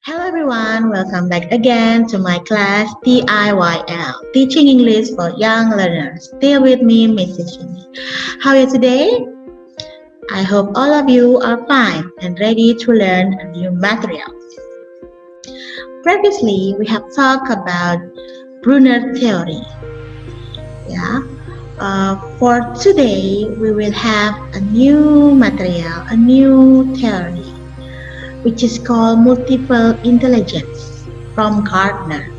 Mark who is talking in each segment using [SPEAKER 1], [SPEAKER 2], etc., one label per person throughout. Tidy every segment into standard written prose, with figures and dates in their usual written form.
[SPEAKER 1] Hello everyone, welcome back again to my class TIYL, Teaching English for Young Learners. Still with me, Mrs. Shini. How are you today? I hope all of you are fine and ready to learn a new material. Previously, we have talked about Brunner theory. Yeah. For today, we will have a new material, a new theory, which is called multiple intelligence from Gardner.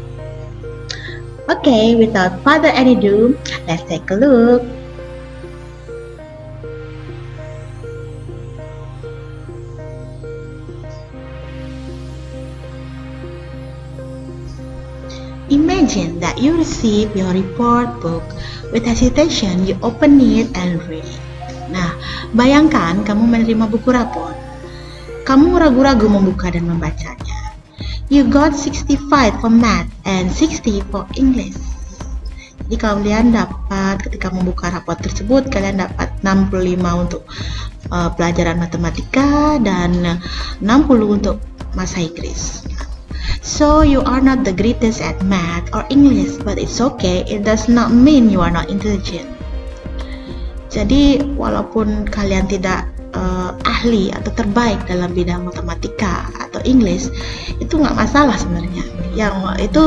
[SPEAKER 1] Okay, without further ado, let's take a look. Imagine that you receive your report book. With hesitation, you open it and read it. Nah, bayangkan kamu menerima buku rapor. Kamu ragu-ragu membuka dan membacanya. You got 65 for math and 60 for English. Jadi kalian dapat ketika membuka rapor tersebut, kalian dapat 65 untuk pelajaran matematika dan 60 untuk bahasa Inggris. So you are not the greatest at math or English, but it's okay. It does not mean you are not intelligent. Jadi walaupun kalian tidak ahli atau terbaik dalam bidang matematika atau English, itu nggak masalah sebenarnya. Yang itu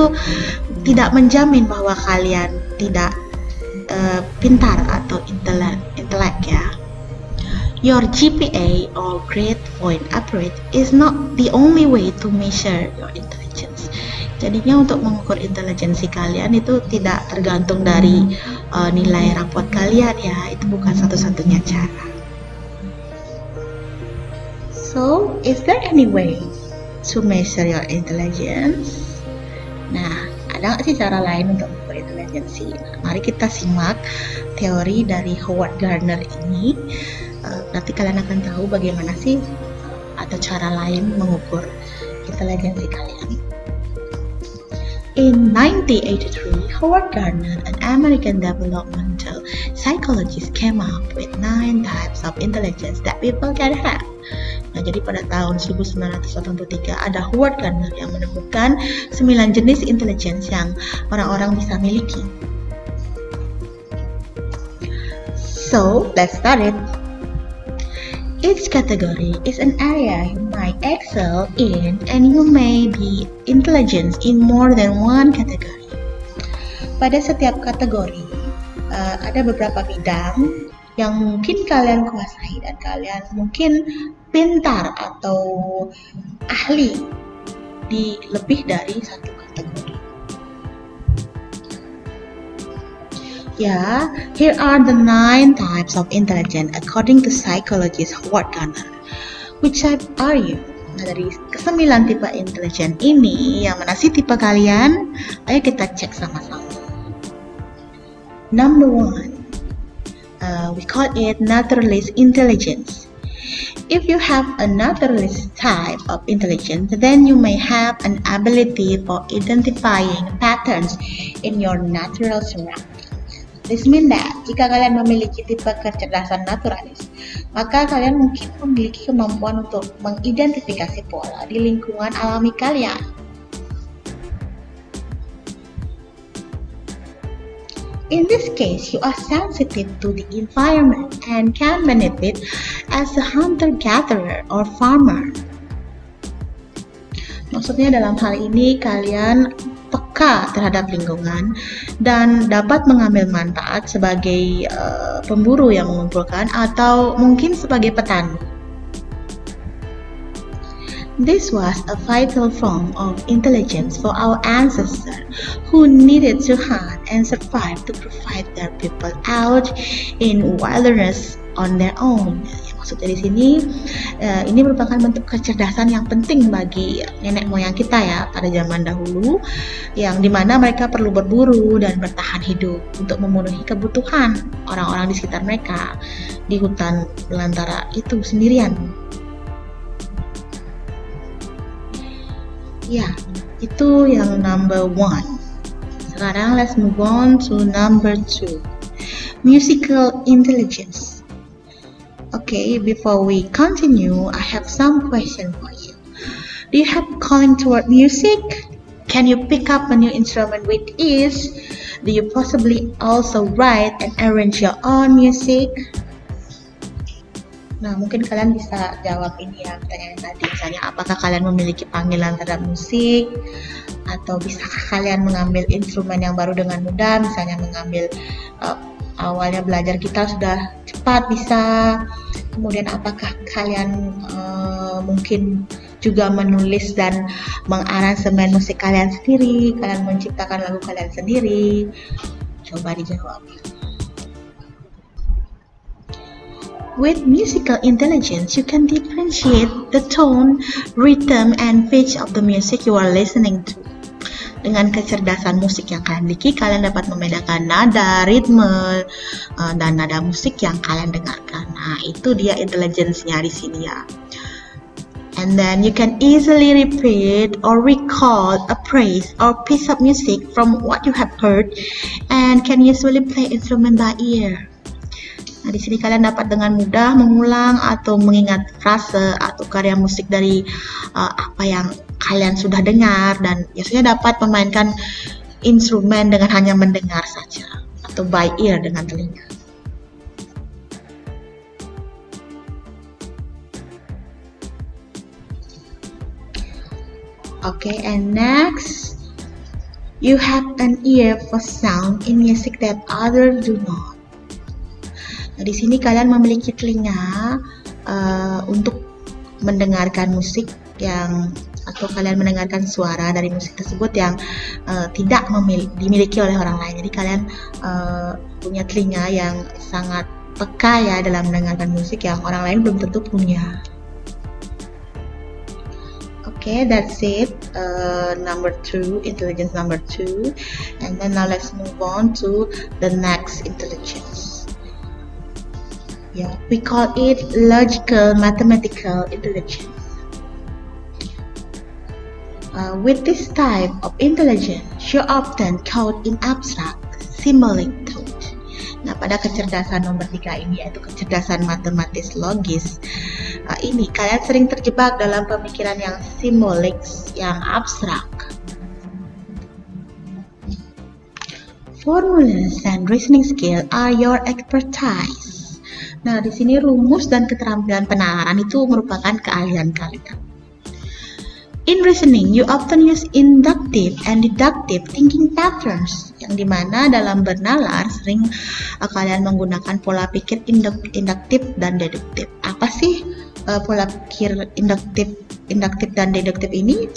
[SPEAKER 1] tidak menjamin bahwa kalian tidak pintar atau intelek ya. Your GPA or grade point average is not the only way to measure your intelligence. Jadinya untuk mengukur intelijensi kalian itu tidak tergantung dari nilai raport kalian ya, itu bukan satu-satunya cara. So, is there any way to measure your intelligence? Nah, ada nggak sih cara lain untuk mengukur intelijensi? Nah, mari kita simak teori dari Howard Gardner ini. Nanti kalian akan tahu bagaimana sih atau cara lain mengukur intelijensi kalian. In 1983, Howard Gardner, an American developmental psychologist, came up with 9 types of intelligence that people can have. Nah, jadi pada tahun 1983 ada Howard Gardner yang menemukan 9 jenis intelligence yang orang-orang bisa miliki. So, let's start it. Each category is an area you might excel in, and you may be intelligent in more than one category. Pada setiap kategori, ada beberapa bidang yang mungkin kalian kuasai dan kalian mungkin pintar atau ahli di lebih dari satu kategori. Yeah, here are the 9 types of intelligence according to psychologist Howard Gardner. Which type are you? Nah, dari ke-9 tipe intelijen ini, yang mana sih tipe kalian? Ayo kita cek sama-sama. Number 1, we call it naturalist intelligence. If you have a naturalist type of intelligence, then you may have an ability for identifying patterns in your natural surroundings. This means that jika kalian memiliki tipe kecerdasan naturalis, maka kalian mungkin memiliki kemampuan untuk mengidentifikasi pola di lingkungan alami kalian. In this case, you are sensitive to the environment and can benefit as a hunter-gatherer or farmer. Maksudnya dalam hal ini kalian peka terhadap lingkungan dan dapat mengambil manfaat sebagai pemburu yang mengumpulkan atau mungkin sebagai petani. This was a vital form of intelligence for our ancestors who needed to hunt and survive to provide their people out in wilderness on their own. Maksudnya di sini, ini merupakan bentuk kecerdasan yang penting bagi nenek moyang kita ya pada zaman dahulu, yang dimana mereka perlu berburu dan bertahan hidup untuk memenuhi kebutuhan orang-orang di sekitar mereka di hutan belantara itu sendirian. Ya, itu yang number 1. Sekarang let's move on to number 2, musical intelligence. Okay, before we continue, I have some question for you. Do you have calling toward music? Can you pick up a new instrument with ease? Do you possibly also write and arrange your own music? Nah, mungkin kalian bisa jawab ini ya, pertanyaan tadi. Misalnya, apakah kalian memiliki panggilan terhadap musik? Atau bisakah kalian mengambil instrumen yang baru dengan mudah? Misalnya mengambil awalnya belajar gitar sudah cepat bisa. Kemudian apakah kalian mungkin juga menulis dan mengaransemen musik kalian sendiri? Kalian menciptakan lagu kalian sendiri? Coba dijawab. With musical intelligence, you can differentiate the tone, rhythm, and pitch of the music you are listening to. Dengan kecerdasan musik yang kalian miliki, kalian dapat membedakan nada, ritme, dan nada musik yang kalian dengarkan. Nah, itu dia intelligence-nya di sini ya. And then you can easily repeat or recall a phrase or piece of music from what you have heard, and can usually play instrument by ear. Nah, di sini kalian dapat dengan mudah mengulang atau mengingat frase atau karya musik dari apa yang kalian sudah dengar, dan biasanya dapat memainkan instrumen dengan hanya mendengar saja atau by ear dengan telinga. Okay, and next, you have an ear for sound in music that others do not. Nah, di sini kalian memiliki telinga untuk mendengarkan musik yang atau kalian mendengarkan suara dari musik tersebut yang tidak dimiliki oleh orang lain. Jadi kalian punya telinga yang sangat peka ya dalam mendengarkan musik yang orang lain belum tentu punya. Okay, that's it. Number 2, intelligence number 2, and then now let's move on to the next intelligence. Yeah, we call it logical mathematical intelligence. With this type of intelligence, you often thought in abstract, symbolic thought. Nah, pada kecerdasan nomor 3 ini, yaitu kecerdasan matematis logis, ini kalian sering terjebak dalam pemikiran yang simbolik, yang abstrak. Formulas and reasoning skill are your expertise. Nah, di sini rumus dan keterampilan penalaran itu merupakan keahlian kalian. In reasoning, you often use inductive and deductive thinking patterns, yang dimana dalam bernalar sering kalian menggunakan pola pikir induktif dan deduktif. Apa sih pola pikir induktif dan deduktif ini?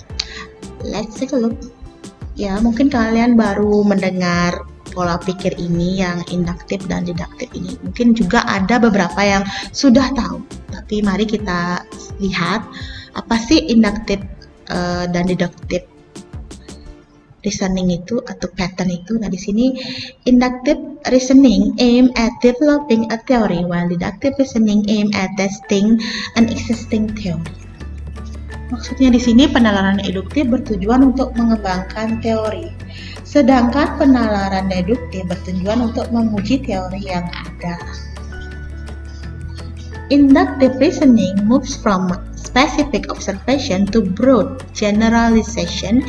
[SPEAKER 1] Let's take a look. Ya, mungkin kalian baru mendengar pola pikir ini yang induktif dan deduktif ini. Mungkin juga ada beberapa yang sudah tahu. Tapi mari kita lihat apa sih induktif dan deduktif reasoning itu atau pattern itu. Nah, di sini inductive reasoning aim at developing a theory, while deductive reasoning aim at testing an existing theory. Maksudnya di sini penalaran induktif bertujuan untuk mengembangkan teori, sedangkan penalaran deduktif bertujuan untuk menguji teori yang ada. Inductive reasoning moves from specific observation to broad generalization,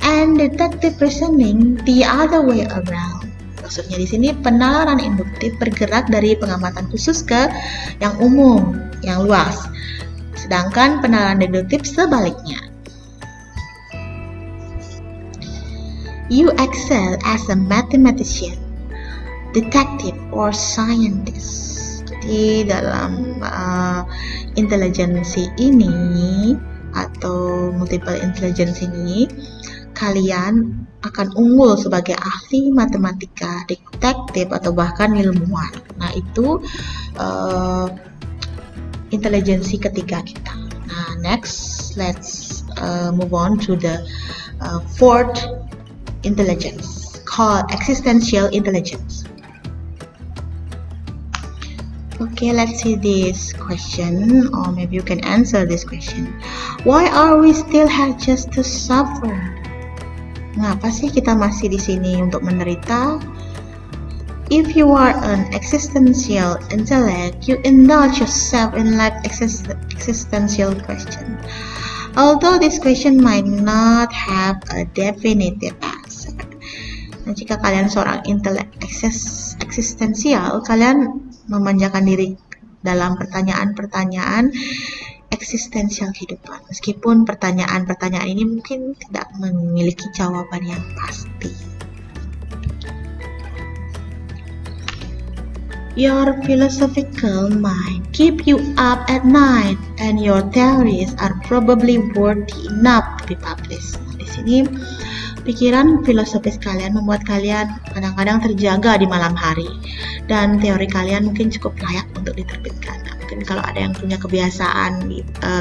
[SPEAKER 1] and deductive reasoning the other way around. Maksudnya di sini penalaran induktif bergerak dari pengamatan khusus ke yang umum, yang luas. Sedangkan penalaran deduktif sebaliknya. You excel as a mathematician, detective, or scientist. Jadi dalam intelijensi ini atau multiple intelligence ini, kalian akan unggul sebagai ahli matematika, detektif, atau bahkan ilmuwan. Nah, itu intelijensi ketiga kita. Nah, next let's move on to the fourth intelligence called existential intelligence. Okay, let's see this question, or maybe you can answer this question. Why are we still here just to suffer? Ngapa sih kita masih di sini untuk menderita? If you are an existential intellect, you indulge yourself in life existential question. Although this question might not have a definitive answer. Nah, jika kalian seorang intelek eksistensial, kalian memanjakan diri dalam pertanyaan-pertanyaan eksistensial kehidupan. Meskipun pertanyaan-pertanyaan ini mungkin tidak memiliki jawaban yang pasti. Your philosophical mind keep you up at night, and your theories are probably worthy enough to be published. Nah, di sini pikiran filosofis kalian membuat kalian kadang-kadang terjaga di malam hari, dan teori kalian mungkin cukup layak untuk diterbitkan. Nah, mungkin kalau ada yang punya kebiasaan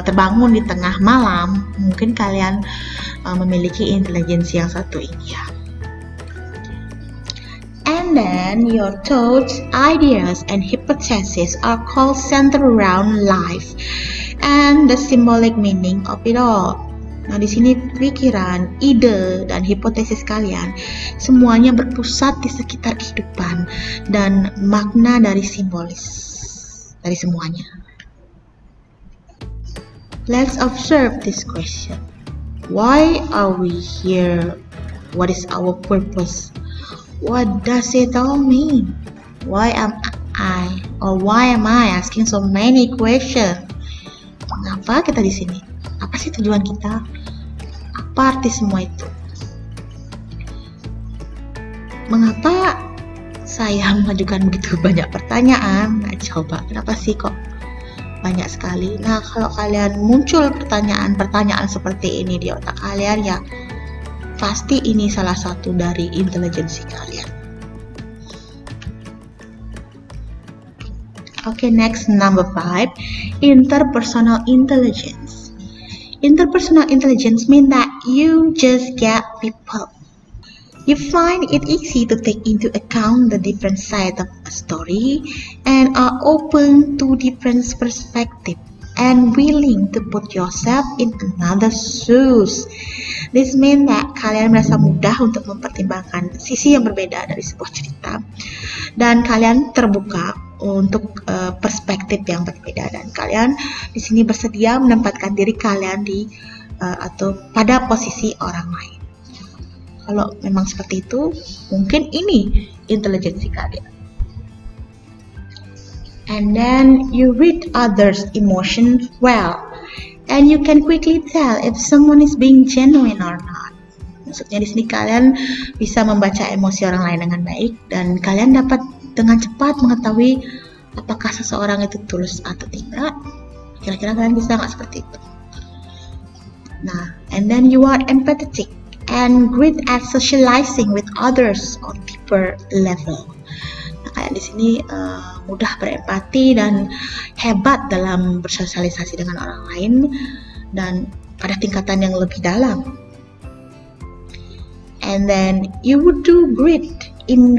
[SPEAKER 1] terbangun di tengah malam, mungkin kalian memiliki intelijensi yang satu ini ya. And then your thoughts, ideas, and hypotheses are called centered around life and the symbolic meaning of it all. Nah, di sini pikiran, ide, dan hipotesis kalian semuanya berpusat di sekitar kehidupan dan makna dari simbolis dari semuanya. Let's observe this question. Why are we here? What is our purpose? What does it all mean? Why am I asking so many questions? Mengapa kita di sini? Apa sih tujuan kita? Apa arti semua itu? Mengapa saya mengajukan begitu banyak pertanyaan? Nah, coba, kenapa sih kok banyak sekali? Nah, kalau kalian muncul pertanyaan-pertanyaan seperti ini di otak kalian, ya pasti ini salah satu dari intelijensi kalian. Okay, next, number 5, interpersonal intelligence. Interpersonal intelligence means that you just get people. You find it easy to take into account the different side of a story and are open to different perspectives and willing to put yourself in another's shoes. This means that kalian merasa mudah untuk mempertimbangkan sisi yang berbeda dari sebuah cerita, dan kalian terbuka untuk perspektif yang berbeda, dan kalian di sini bersedia menempatkan diri kalian di atau pada posisi orang lain. Kalau memang seperti itu, mungkin ini intelijensi kalian. And then you read others' emotions well, and you can quickly tell if someone is being genuine or not. Maksudnya di sini kalian bisa membaca emosi orang lain dengan baik, dan kalian dapat dengan cepat mengetahui apakah seseorang itu tulus atau tidak. Kira-kira kalian bisa nggak seperti itu? Nah, and then you are empathetic and great at socializing with others on deeper level. Nah, kalian di sini mudah berempati dan hebat dalam bersosialisasi dengan orang lain dan pada tingkatan yang lebih dalam. And then you would do great in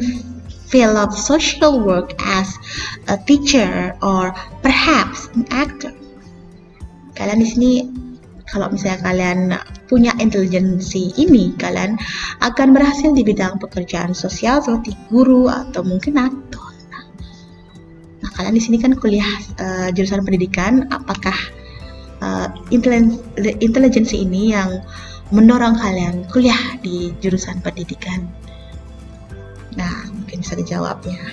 [SPEAKER 1] field of social work as a teacher or perhaps an actor. Kalian di sini, kalau misalnya kalian punya intelijensi ini, kalian akan berhasil di bidang pekerjaan sosial seperti guru atau mungkin aktor. Nah, kalian di sini kan kuliah jurusan pendidikan. Apakah intelijensi ini yang mendorong kalian kuliah di jurusan pendidikan? Nah, mungkin bisa dijawab ya.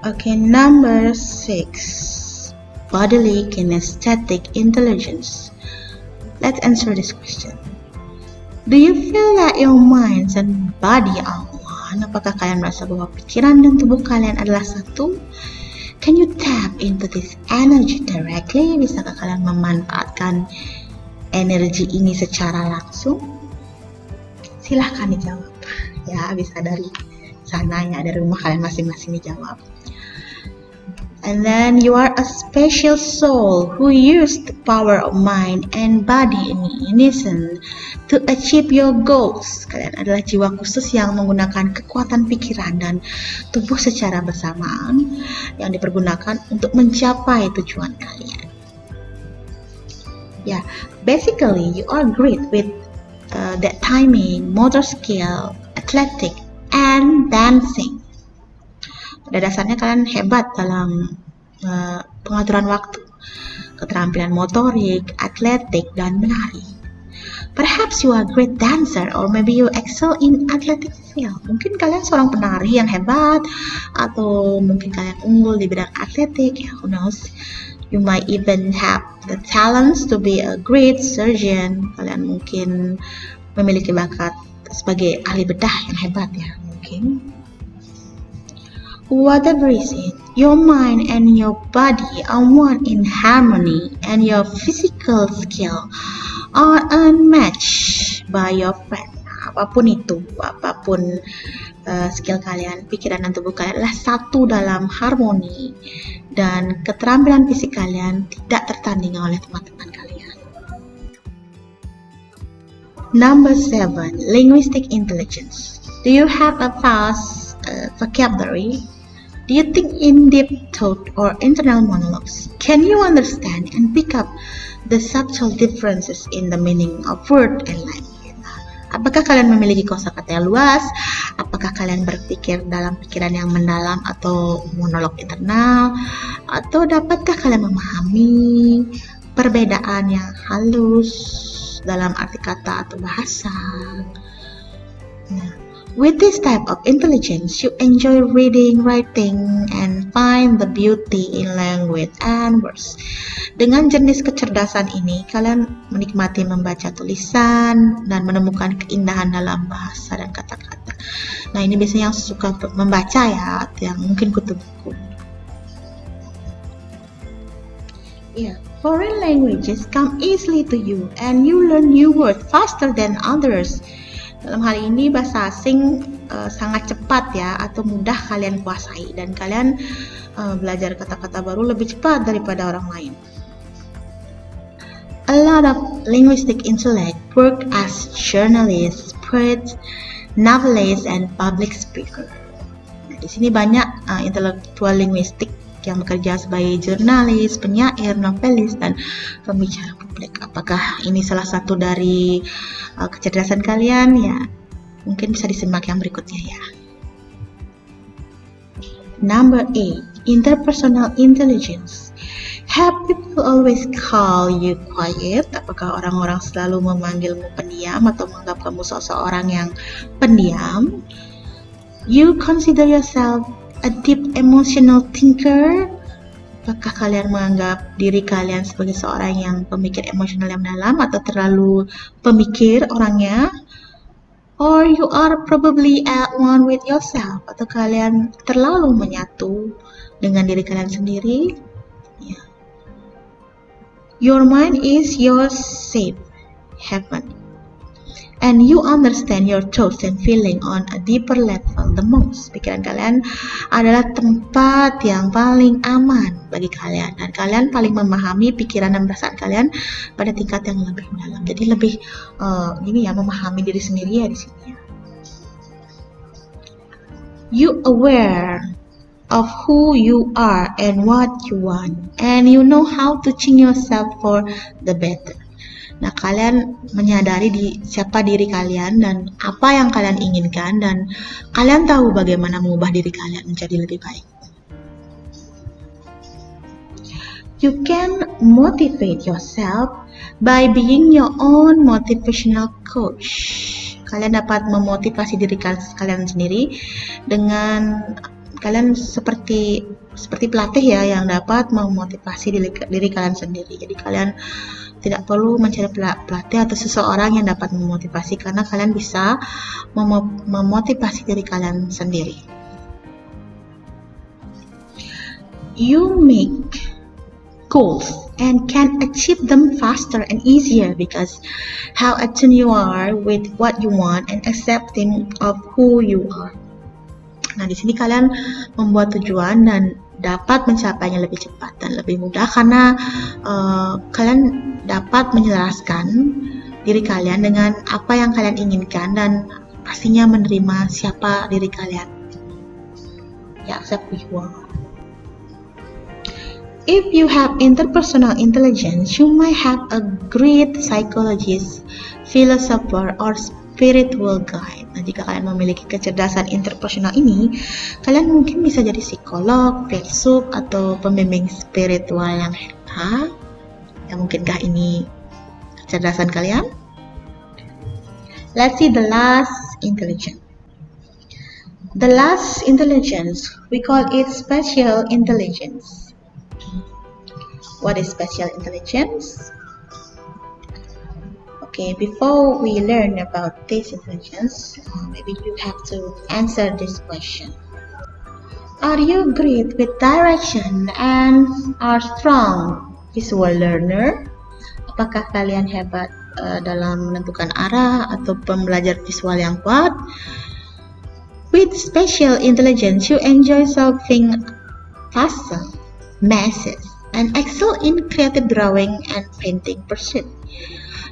[SPEAKER 1] Okay, number 6, bodily kinesthetic intelligence. Let's answer this question. Do you feel that your minds and body are one? Apakah kalian merasa bahwa pikiran dan tubuh kalian adalah satu? Can you tap into this energy directly? Bisakah kalian memanfaatkan energi ini secara langsung? Silahkan dijawab. Ya, bisa dari sana ya, dari rumah kalian masing-masing dijawab. And then you are a special soul who used the power of mind and body in unison to achieve your goals. Kalian adalah jiwa khusus yang menggunakan kekuatan pikiran dan tubuh secara bersamaan yang dipergunakan untuk mencapai tujuan kalian. Yeah, basically you are great with that timing, motor skill, athletic, and dancing. Pada dasarnya kalian hebat dalam pengaturan waktu. keterampilan motorik, atletik, dan menari. Perhaps you are a great dancer or maybe you excel in athletic field. Mungkin kalian seorang penari yang hebat atau mungkin kalian unggul di bidang atletik, who knows. You might even have the talents to be a great surgeon. Kalian mungkin memiliki bakat sebagai ahli bedah yang hebat ya, mungkin. Whatever is it, your mind and your body are one in harmony and your physical skill are unmatched by your friend. Apapun itu, apapun skill kalian, pikiran dan tubuh kalian adalah satu dalam harmoni dan keterampilan fisik kalian tidak tertandingi oleh teman-teman kalian. Number 7, linguistic intelligence. Do you have a vast vocabulary? Do you think in deep thought or internal monologues? Can you understand and pick up the subtle differences in the meaning of word and language? Apakah kalian memiliki kosakata yang luas? Apakah kalian berpikir dalam pikiran yang mendalam atau monolog internal? Atau dapatkah kalian memahami perbedaan yang halus dalam arti kata atau bahasa? Nah, with this type of intelligence, you enjoy reading, writing, and find the beauty in language and words. Dengan jenis kecerdasan ini, kalian menikmati membaca tulisan dan menemukan keindahan dalam bahasa dan kata-kata. Nah, ini biasanya yang suka membaca ya, yang mungkin kutub buku. Foreign languages come easily to you and you learn new words faster than others. Dalam hal ini bahasa asing sangat cepat ya, atau mudah kalian kuasai dan kalian belajar kata-kata baru lebih cepat daripada orang lain. A lot of linguistic intellect work as journalists, poets, novelists, and public speaker. Nah, di sini banyak intelektual linguistik yang bekerja sebagai jurnalis, penyair, novelis, dan pembicara publik. Apakah ini salah satu dari kecerdasan kalian? Ya, mungkin bisa disimak yang berikutnya ya. Number 8, interpersonal intelligence. Have people always call you quiet? Apakah orang-orang selalu memanggilmu pendiam atau menganggap kamu seseorang yang pendiam? You consider yourself a deep emotional thinker? Apakah kalian menganggap diri kalian sebagai seorang yang pemikir emosional yang mendalam atau terlalu pemikir orangnya? Or you are probably at one with yourself, atau kalian terlalu menyatu dengan diri kalian sendiri? Yeah. Your mind is your safe haven, and you understand your thoughts and feeling on a deeper level the most. Pikiran kalian adalah tempat yang paling aman bagi kalian, dan kalian paling memahami pikiran dan perasaan kalian pada tingkat yang lebih mendalam. Jadi lebih memahami diri sendiri ya di sini ya. You aware of who you are and what you want, and you know how to change yourself for the better. Nah, kalian menyadari siapa diri kalian dan apa yang kalian inginkan, dan kalian tahu bagaimana mengubah diri kalian menjadi lebih baik. You can motivate yourself by being your own motivational coach. Kalian dapat memotivasi diri kalian sendiri dengan kalian seperti pelatih ya, yang dapat memotivasi diri kalian sendiri. Jadi kalian tidak perlu mencari pelatih atau seseorang yang dapat memotivasi, karena kalian bisa memotivasi diri kalian sendiri. You make goals and can achieve them faster and easier because how attuned you are with what you want and accepting of who you are. Nah, di sini kalian membuat tujuan dan dapat mencapainya lebih cepat dan lebih mudah karena kalian dapat menyelaraskan diri kalian dengan apa yang kalian inginkan dan pastinya menerima siapa diri kalian. Ya, accept who you are. If you have interpersonal intelligence, you might have a great psychologist, philosopher, or spiritual guide. Nah, jika kalian memiliki kecerdasan interpersonal ini, kalian mungkin bisa jadi psikolog, filsuf, atau pembimbing spiritual yang hebat. Ya, mungkinkah ini kecerdasan kalian? Let's see the last intelligence. The last intelligence, we call it special intelligence. What is special intelligence? Okay, before we learn about this intelligence, maybe you have to answer this question. Are you great with direction and are strong visual learner? Apakah kalian hebat dalam menentukan arah atau pembelajar visual yang kuat? With special intelligence, you enjoy solving puzzle, messes, and excel in creative drawing and painting pursuit.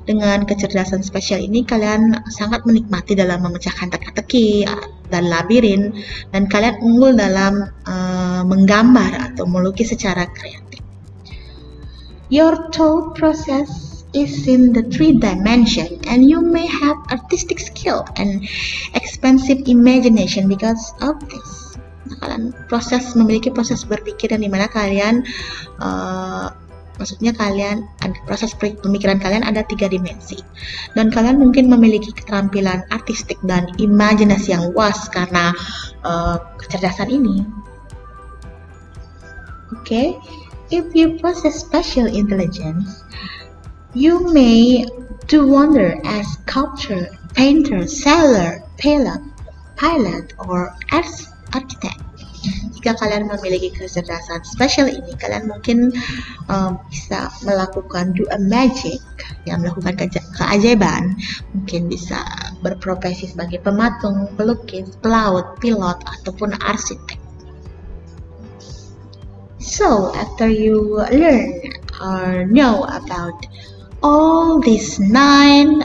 [SPEAKER 1] Dengan kecerdasan spesial ini, kalian sangat menikmati dalam memecahkan teka-teki dan labirin, dan kalian unggul dalam menggambar atau melukis secara kreatif. Your thought process is in the 3 dimension and you may have artistic skill and expansive imagination because of this. Nah, kalian memiliki proses berpikir yang dimana kalian maksudnya kalian proses pemikiran kalian ada 3 dimensi dan kalian mungkin memiliki keterampilan artistik dan imajinasi yang luas karena kecerdasan ini. Okay, if you possess special intelligence, you may do wonder as sculptor, painter, sailor, pilot, or architect. Jika kalian memiliki kecerdasan spesial ini, kalian mungkin bisa melakukan do a magic, yang melakukan keajaiban. Mungkin bisa berprofesi sebagai pematung, pelukis, pelaut, pilot, ataupun arsitek. So, after you learn or know about all these 9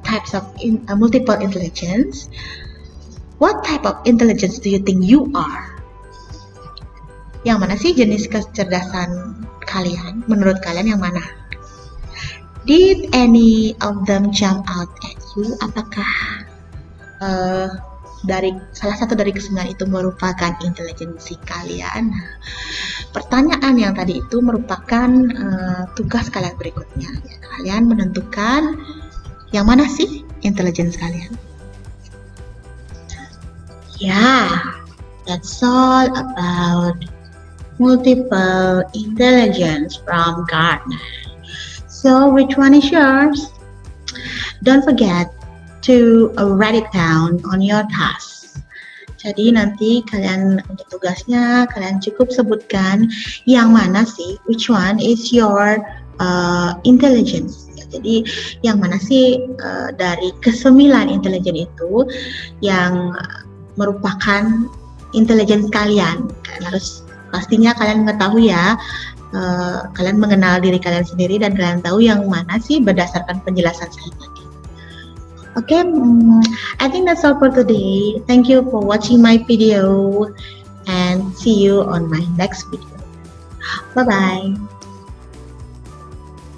[SPEAKER 1] types of multiple intelligence, what type of intelligence do you think you are? Yang mana sih jenis kecerdasan kalian? Menurut kalian yang mana? Did any of them jump out at you? Apakah dari salah satu dari ke-9 itu merupakan intelijensi kalian? Nah, pertanyaan yang tadi itu merupakan tugas kalian berikutnya. Ya, kalian menentukan yang mana sih intelijensi kalian. Yeah, that's all about multiple intelligence from Gartner. So, which one is yours? Don't forget to write it down on your task. Jadi nanti kalian untuk tugasnya kalian cukup sebutkan yang mana sih, which one is your intelligence. Jadi yang mana sih dari ke-9 intelijen itu yang merupakan intelligence kalian. Kalian harus pastinya kalian mengetahui ya, kalian mengenal diri kalian sendiri dan kalian tahu yang mana sih berdasarkan penjelasan saya tadi. Okay, I think that's all for today. Thank you for watching my video and see you on my next video. Bye-bye.